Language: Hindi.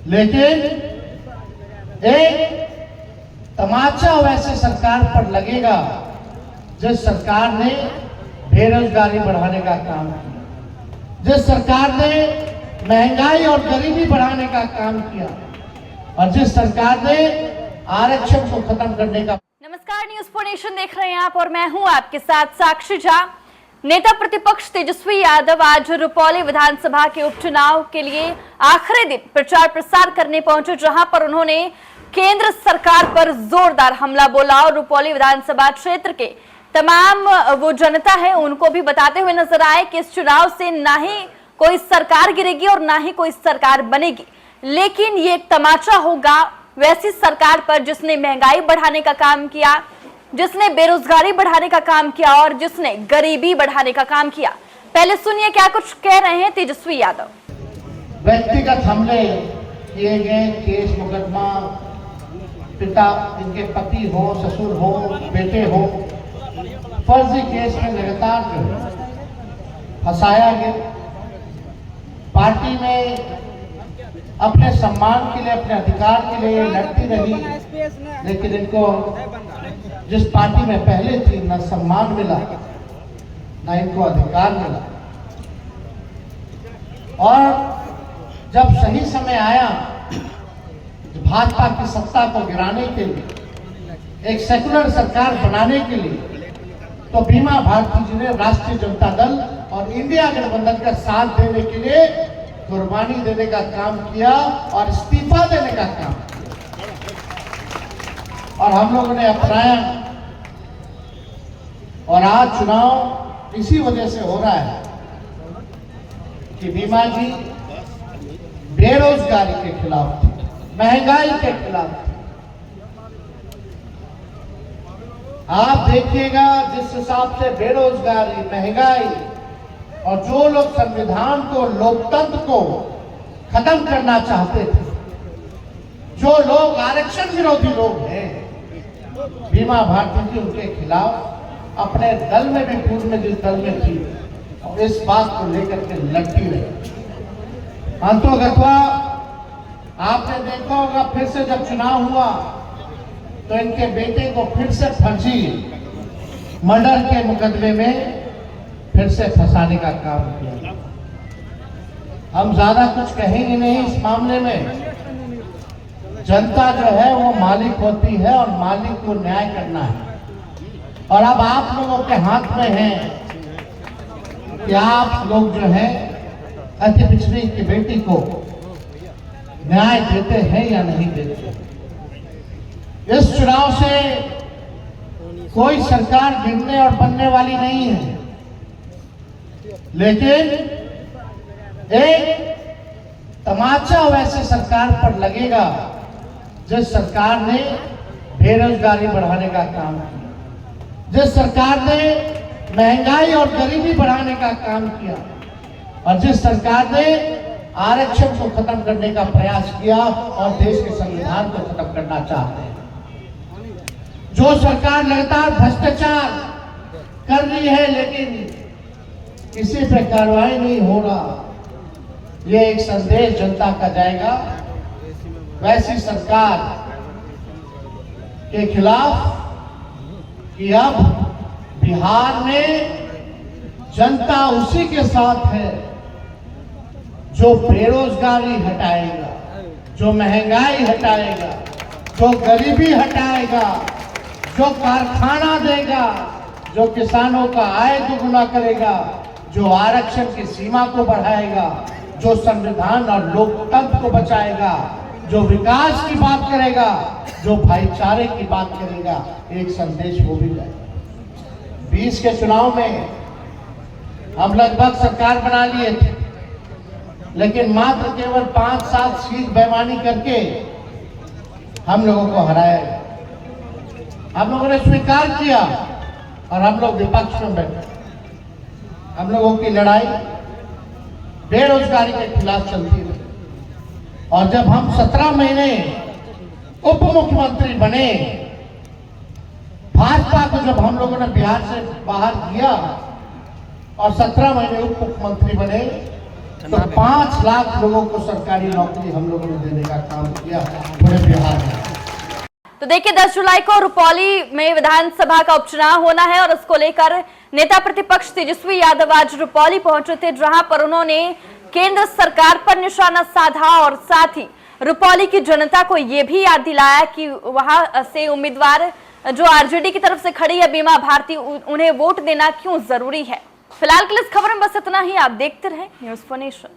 लेकिन एक तमाचा वैसे सरकार पर लगेगा जिस सरकार ने बेरोजगारी बढ़ाने का काम किया, जिस सरकार ने महंगाई और गरीबी बढ़ाने का काम किया और जिस सरकार ने आरक्षण को खत्म करने का। नमस्कार, न्यूज़ 4 नेशन देख रहे हैं आप और मैं हूं आपके साथ साक्षी झा। नेता प्रतिपक्ष तेजस्वी यादव आज रुपौली विधानसभा के उपचुनाव के लिए आखिरी दिन प्रचार प्रसार करने पहुंचे, जहां पर उन्होंने केंद्र सरकार पर जोरदार हमला बोला और रुपौली विधानसभा क्षेत्र के तमाम वो जनता है उनको भी बताते हुए नजर आए कि इस चुनाव से ना ही कोई सरकार गिरेगी और ना ही कोई सरकार बनेगी, लेकिन ये एक तमाचा होगा वैसी सरकार पर जिसने महंगाई बढ़ाने का काम किया, जिसने बेरोजगारी बढ़ाने का काम किया और जिसने गरीबी बढ़ाने का काम किया। पहले सुनिए क्या कुछ कह रहे हैं तेजस्वी यादव। व्यक्तिगत हमले किए गए, केस मुकदमा, पिता इनके पति हो, ससुर हो, बेटे हो, फर्जी केस में लगातार फंसाया गया। पार्टी में अपने सम्मान के लिए, अपने अधिकार के लिए लड़ती रही, लेकिन इनको जिस पार्टी में पहले थी न सम्मान मिला न इनको अधिकार मिला। और जब सही समय आया भाजपा की सत्ता को गिराने के लिए, एक सेकुलर सरकार बनाने के लिए, तो बीमा भारती जी ने राष्ट्रीय जनता दल और इंडिया गठबंधन का साथ देने के लिए कुर्बानी देने का काम किया और इस्तीफा देने का काम किया और हम लोगों ने अपनाया। और आज चुनाव इसी वजह से हो रहा है कि बीमा जी बेरोजगारी के खिलाफ थी, महंगाई के खिलाफ थी। आप देखिएगा जिस हिसाब से बेरोजगारी, महंगाई और जो लोग संविधान को, लोकतंत्र को खत्म करना चाहते थे, जो लोग आरक्षण विरोधी लोग हैं, बीमा भारती जी उनके खिलाफ अपने दल में भी, पूर्व में जिस दल में थी, और इस बात को लेकर के लड़ती रही। अंतोगत्वा आपने देखा होगा, फिर से जब चुनाव हुआ तो इनके बेटे को फिर से फर्जी मर्डर के मुकदमे में फिर से फंसाने का काम किया। हम ज्यादा कुछ कहेंगे नहीं इस मामले में। जनता जो है वो मालिक होती है और मालिक को न्याय करना है। और अब आप लोगों के हाथ में है कि आप लोग जो है अति पिछड़ी की बेटी को न्याय देते हैं या नहीं देते। इस चुनाव से कोई सरकार गिरने और बनने वाली नहीं है, लेकिन एक तमाचा वैसे सरकार पर लगेगा जिस सरकार ने बेरोजगारी बढ़ाने का काम किया, जिस सरकार ने महंगाई और गरीबी बढ़ाने का काम किया और जिस सरकार ने आरक्षण को खत्म करने का प्रयास किया और देश के संविधान को खत्म करना चाहते हैं। जो सरकार लगातार भ्रष्टाचार कर रही है लेकिन किसी पे कार्रवाई नहीं हो रहा, ये एक संदेश जनता का जाएगा वैसी सरकार के खिलाफ कि अब बिहार में जनता उसी के साथ है जो बेरोजगारी हटाएगा, जो महंगाई हटाएगा, जो गरीबी हटाएगा, जो कारखाना देगा, जो किसानों का आय दुगुना करेगा, जो आरक्षण की सीमा को बढ़ाएगा, जो संविधान और लोकतंत्र को बचाएगा, जो विकास की बात करेगा, जो भाईचारे की बात करेगा। एक संदेश वो भी जाएगा। 20 के चुनाव में हम लगभग सरकार बना लिए थे, लेकिन मात्र केवल 5-7 सीट बेईमानी करके हम लोगों को हराया गया। हम लोगों ने स्वीकार किया और हम लोग विपक्ष में बैठे। हम लोगों की लड़ाई बेरोजगारी के खिलाफ चलती रही और जब हम 17 महीने उप मुख्यमंत्री बने, भाजपा को जब हम लोगों ने बिहार से बाहर किया और 17 महीने उप मुख्यमंत्री बने, तो 5 लाख लोगों को सरकारी नौकरी हम लोगों ने देने का काम किया पूरे बिहार में। तो देखिए 10 जुलाई को रुपौली में विधानसभा का उपचुनाव होना है और उसको लेकर नेता प्रतिपक्ष तेजस्वी यादव आज रुपौली पहुंचे थे, जहां पर उन्होंने केंद्र सरकार पर निशाना साधा और साथ ही रुपौली की जनता को यह भी याद दिलाया कि वहां से उम्मीदवार जो आरजेडी की तरफ से खड़ी है बीमा भारती, उन्हें वोट देना क्यों जरूरी है। फिलहाल के लिए इस खबर में बस इतना ही। आप देखते रहें न्यूज़4 नेशन।